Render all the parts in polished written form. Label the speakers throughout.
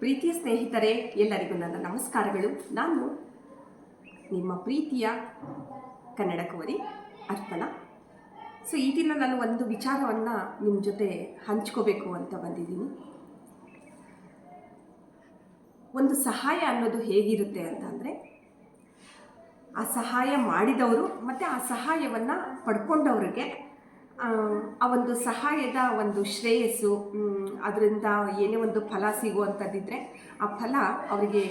Speaker 1: ಪ್ರೀತಿಯ ಸ್ನೇಹಿತರೆ, ಎಲ್ಲರಿಗೂ ನನ್ನ ನಮಸ್ಕಾರಗಳು. ನಾನು ನಿಮ್ಮ ಪ್ರೀತಿಯ ಕನ್ನಡ ಕುವರಿ ಅರ್ಪಣಾ. ಈ ದಿನ ನಾನು ಒಂದು ವಿಚಾರವನ್ನು ನಿಮ್ಮ ಜೊತೆ ಹಂಚ್ಕೋಬೇಕು ಅಂತ ಬಂದಿದ್ದೀನಿ. ಒಂದು ಸಹಾಯ ಅನ್ನೋದು ಹೇಗಿರುತ್ತೆ ಅಂತಂದರೆ, ಆ ಸಹಾಯ ಮಾಡಿದವರು ಮತ್ತು ಆ ಸಹಾಯವನ್ನು ಪಡ್ಕೊಂಡವ್ರಿಗೆ ಆ ಒಂದು ಸಹಾಯದ ಒಂದು ಶ್ರೇಯಸ್ಸು, ಅದರಿಂದ ಏನೇ ಒಂದು ಫಲ ಸಿಗುವಂಥದ್ದಿದ್ದರೆ ಆ ಫಲ ಅವರಿಗೆ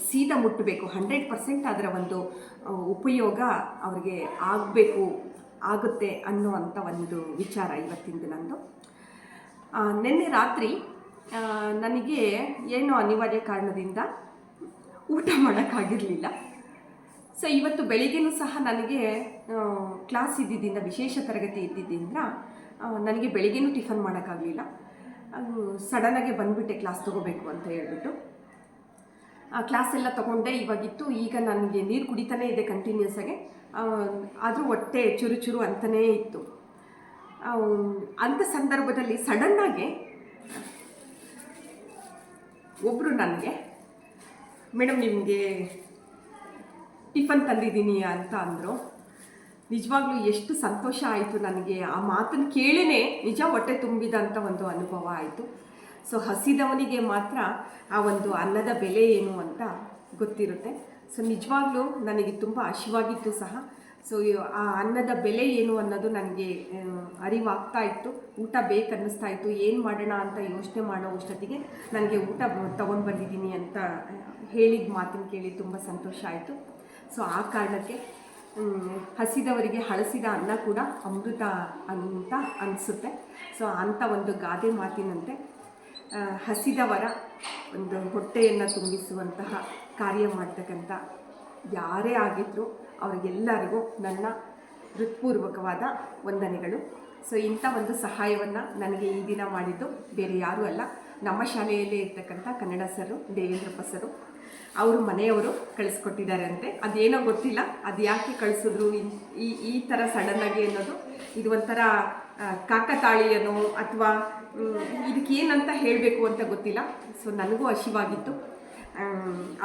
Speaker 1: ಸೀದಾ ಮುಟ್ಟಬೇಕು. 100% ಅದರ ಒಂದು ಉಪಯೋಗ ಅವರಿಗೆ ಆಗುತ್ತೆ ಅನ್ನುವಂಥ ಒಂದು ವಿಚಾರ ಇವತ್ತಿಂದು ನಂದು. ನಿನ್ನೆ ರಾತ್ರಿ ನನಗೆ ಏನೋ ಅನಿವಾರ್ಯ ಕಾರಣದಿಂದ ಊಟ ಮಾಡೋಕ್ಕಾಗಿರಲಿಲ್ಲ. ಇವತ್ತು ಬೆಳಿಗ್ಗೆನೂ ಸಹ ನನಗೆ ಕ್ಲಾಸ್ ಇದ್ದಿದ್ದರಿಂದ, ವಿಶೇಷ ತರಗತಿ ಇದ್ದಿದ್ದರಿಂದ ನನಗೆ ಬೆಳಿಗ್ಗೆನೂ ಟಿಫನ್ ಮಾಡೋಕ್ಕಾಗಲಿಲ್ಲ. ಸಡನ್ನಾಗೆ ಬಂದುಬಿಟ್ಟೆ ಕ್ಲಾಸ್ ತೊಗೋಬೇಕು ಅಂತ ಹೇಳ್ಬಿಟ್ಟು. ಆ ಕ್ಲಾಸೆಲ್ಲ ತೊಗೊಂಡೆ. ಇವಾಗಿತ್ತು, ಈಗ ನನಗೆ ನೀರು ಕುಡಿತಾನೇ ಇದೆ ಕಂಟಿನ್ಯೂಸ್ ಆಗಿ. ಆದರೂ ಹೊಟ್ಟೆ ಚುರು ಅಂತಲೇ ಇತ್ತು. ಅಂಥ ಸಂದರ್ಭದಲ್ಲಿ ಸಡನ್ನಾಗೆ ಒಬ್ಬರು ನನಗೆ, ಮೇಡಮ್ ನಿಮಗೆ ಟಿಫನ್ ತಂದಿದ್ದೀನಿ ಅಂತ ಅಂದರು. ನಿಜವಾಗ್ಲೂ ಎಷ್ಟು ಸಂತೋಷ ಆಯಿತು ನನಗೆ. ಆ ಮಾತನ್ನು ಕೇಳೇ ನಿಜ ಹೊಟ್ಟೆ ತುಂಬಿದಂಥ ಒಂದು ಅನುಭವ ಆಯಿತು. ಹಸಿದವನಿಗೆ ಮಾತ್ರ ಆ ಒಂದು ಅನ್ನದ ಬೆಲೆ ಏನು ಅಂತ ಗೊತ್ತಿರುತ್ತೆ. ನಿಜವಾಗ್ಲೂ ನನಗೆ ತುಂಬ ಹಸಿವಾಗಿತ್ತು ಸಹ. ಆ ಅನ್ನದ ಬೆಲೆ ಏನು ಅನ್ನೋದು ನನಗೆ ಅರಿವಾಗ್ತಾ ಇತ್ತು. ಊಟ ಬೇಕನ್ನಿಸ್ತಾ ಇತ್ತು. ಏನು ಮಾಡೋಣ ಅಂತ ಯೋಚನೆ ಮಾಡೋ ಅಷ್ಟೊತ್ತಿಗೆ ನನಗೆ ಊಟ ತೊಗೊಂಡು ಬಂದಿದ್ದೀನಿ ಅಂತ ಹೇಳಿದ ಮಾತನ್ನು ಕೇಳಿ ತುಂಬ ಸಂತೋಷ ಆಯಿತು. ಆ ಕಾರಣಕ್ಕೆ ಹಸಿದವರಿಗೆ ಹಳಸಿದ ಅನ್ನ ಕೂಡ ಅಮೃತ ಅಂತ ಅನಿಸುತ್ತೆ. ಅಂಥ ಒಂದು ಗಾದೆ ಮಾತಿನಂತೆ ಹಸಿದವರ ಒಂದು ಹೊಟ್ಟೆಯನ್ನು ತುಂಬಿಸುವಂತಹ ಕಾರ್ಯ ಮಾಡ್ತಕ್ಕಂಥ ಯಾರೇ ಆಗಿದ್ದರೂ ಅವರಿಗೆಲ್ಲರಿಗೂ ನನ್ನ ಹೃತ್ಪೂರ್ವಕವಾದ ವಂದನೆಗಳು. ಇಂಥ ಒಂದು ಸಹಾಯವನ್ನು ನನಗೆ ಈ ದಿನ ಮಾಡಿದ್ದು ಬೇರೆ ಯಾರೂ ಅಲ್ಲ, ನಮ್ಮ ಶಾಲೆಯಲ್ಲೇ ಇರ್ತಕ್ಕಂಥ ಕನ್ನಡ ಸರು, ದೇವೇಂದ್ರಪ್ಪ ಸರು. ಅವರು ಮನೆಯವರು ಕಳಿಸ್ಕೊಟ್ಟಿದ್ದಾರೆ ಅಂತೆ. ಅದೇನೋ ಗೊತ್ತಿಲ್ಲ, ಅದು ಯಾಕೆ ಕಳಿಸಿದ್ರು ಈ ಥರ ಸಡನ್ನಾಗಿ ಅನ್ನೋದು. ಇದು ಒಂಥರ ಕಾಕತಾಳೀಯನೋ ಅಥವಾ ಇದಕ್ಕೇನಂತ ಹೇಳಬೇಕು ಅಂತ ಗೊತ್ತಿಲ್ಲ. ನನಗೂ ಹಸಿವಾಗಿತ್ತು.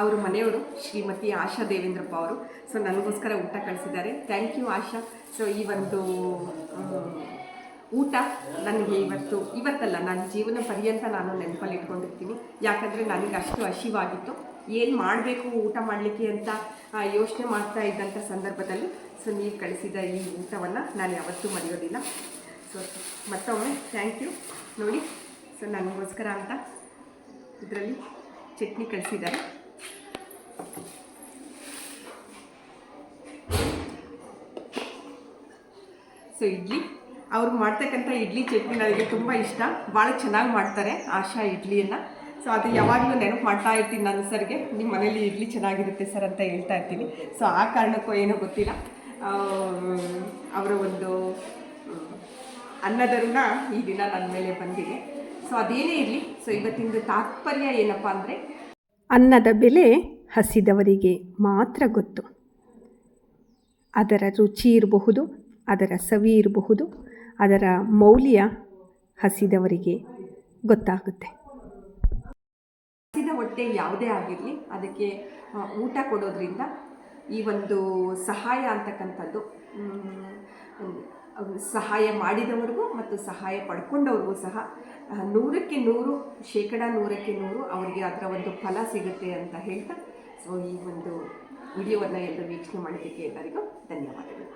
Speaker 1: ಅವ್ರ ಮನೆಯವರು ಶ್ರೀಮತಿ ಆಶಾ ದೇವೇಂದ್ರಪ್ಪ ಅವರು ನನಗೋಸ್ಕರ ಊಟ ಕಳಿಸಿದ್ದಾರೆ. ಥ್ಯಾಂಕ್ ಯು ಆಶಾ. ಈ ಒಂದು ಊಟ ನನಗೆ ಇವತ್ತಲ್ಲ, ನನ್ನ ಜೀವನ ಪರ್ಯಂತ ನಾನು ನೆನಪಲ್ಲಿ ಇಟ್ಕೊಂಡಿರ್ತೀನಿ. ಯಾಕಂದರೆ ನನಗೆ ಅಷ್ಟು ಹಸಿವಾಗಿತ್ತು. ಏನು ಮಾಡಬೇಕು ಊಟ ಮಾಡಲಿಕ್ಕೆ ಅಂತ ಯೋಚನೆ ಮಾಡ್ತಾ ಇದ್ದಂಥ ಸಂದರ್ಭದಲ್ಲಿ ನೀವು ಕಳಿಸಿದ ಈ ಊಟವನ್ನು ನಾನು ಯಾವತ್ತೂ ಮರೆಯೋದಿಲ್ಲ. ಮತ್ತೊಮ್ಮೆ ಥ್ಯಾಂಕ್ ಯು. ನೋಡಿ, ನನಗೋಸ್ಕರ ಅಂತ ಇದರಲ್ಲಿ ಚಟ್ನಿ ಕಳಿಸಿದ್ದಾರೆ. ಇಡ್ಲಿ, ಅವ್ರು ಮಾಡ್ತಕ್ಕಂಥ ಇಡ್ಲಿ ಚಟ್ನಿ ನನಗೆ ತುಂಬ ಇಷ್ಟ. ಭಾಳ ಚೆನ್ನಾಗಿ ಮಾಡ್ತಾರೆ ಆಶಾ ಇಡ್ಲಿಯನ್ನು. ಅದು ಯಾವಾಗಲೂ ನೆನಪು ಮಾಡ್ತಾ ಇರ್ತೀನಿ ನನ್ನ ಸರ್ಗೆ, ನಿಮ್ಮ ಮನೇಲಿ ಇಡ್ಲಿ ಚೆನ್ನಾಗಿರುತ್ತೆ ಸರ್ ಅಂತ ಹೇಳ್ತಾ ಇರ್ತೀನಿ. ಆ ಕಾರಣಕ್ಕೂ ಏನೋ ಗೊತ್ತಿಲ್ಲ, ಅವರ ಒಂದು ಅನ್ನದ ಋಣ ಈ ದಿನ ನನ್ನ ಮೇಲೆ ಬಂದಿದೆ. ಅದೇನೇ ಇರಲಿ, ಇವತ್ತಿಂದು ತಾತ್ಪರ್ಯ ಏನಪ್ಪ ಅಂದರೆ, ಅನ್ನದ ಬೆಲೆ ಹಸಿದವರಿಗೆ ಮಾತ್ರ ಗೊತ್ತು. ಅದರ ರುಚಿ ಇರಬಹುದು, ಅದರ ಸವಿ ಇರಬಹುದು, ಅದರ ಮೌಲ್ಯ ಹಸಿದವರಿಗೆ ಗೊತ್ತಾಗುತ್ತೆ. ಹಸಿದ ಹೊಟ್ಟೆ ಯಾವುದೇ ಆಗಿರಲಿ, ಅದಕ್ಕೆ ಊಟ ಕೊಡೋದ್ರಿಂದ ಈ ಒಂದು ಸಹಾಯ ಅಂತಕ್ಕಂಥದ್ದು ಸಹಾಯ ಮಾಡಿದವರಿಗೂ ಮತ್ತು ಸಹಾಯ ಪಡ್ಕೊಂಡವ್ರಿಗೂ ಸಹ 100ಕ್ಕೆ 100% ಅವರಿಗೆ ಅದರ ಒಂದು ಫಲ ಸಿಗುತ್ತೆ ಅಂತ ಹೇಳ್ತಾ ಈ ಒಂದು ವಿಡಿಯೋವನ್ನು ಎಲ್ಲರೂ ವೀಕ್ಷಣೆ ಮಾಡೋದಕ್ಕೆ ಎಲ್ಲರಿಗೂ ಧನ್ಯವಾದಗಳು.